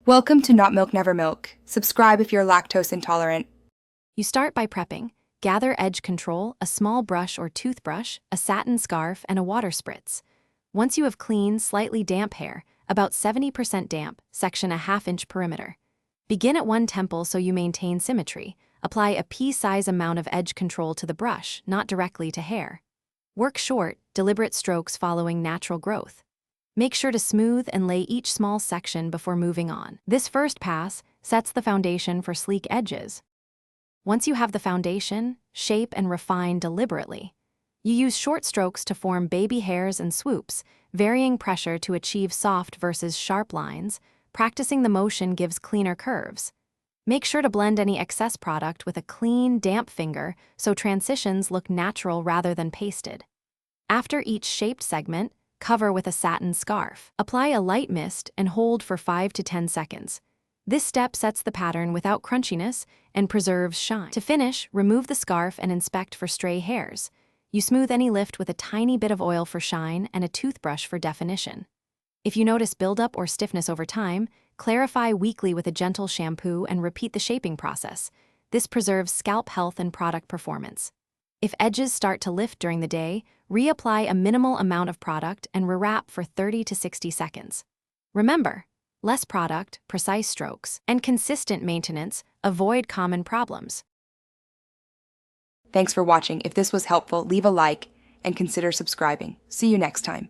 Welcome to Not Milk Never Milk. Subscribe if you're lactose intolerant. You start by prepping. Gather edge control, a small brush or toothbrush, a satin scarf, and a water spritz. Once you have clean, slightly damp hair, about 70% damp, section a ½ inch perimeter. Begin at one temple so you maintain symmetry. Apply a pea-size amount of edge control to the brush, not directly to hair. Work short, deliberate strokes following natural growth. Make sure to smooth and lay each small section before moving on. This first pass sets the foundation for sleek edges. Once you have the foundation, shape and refine deliberately. You use short strokes to form baby hairs and swoops, varying pressure to achieve soft versus sharp lines. Practicing the motion gives cleaner curves. Make sure to blend any excess product with a clean, damp finger so transitions look natural rather than pasted. After each shaped segment, cover with a satin scarf. Apply a light mist and hold for 5 to 10 seconds. This step sets the pattern without crunchiness and preserves shine. To finish, remove the scarf and inspect for stray hairs. You smooth any lift with a tiny bit of oil for shine and a toothbrush for definition. If you notice buildup or stiffness over time, clarify weekly with a gentle shampoo and repeat the shaping process. This preserves scalp health and product performance. If edges start to lift during the day, reapply a minimal amount of product and rewrap for 30 to 60 seconds. Remember, less product, precise strokes, and consistent maintenance avoid common problems. Thanks for watching. If this was helpful, leave a like and consider subscribing. See you next time.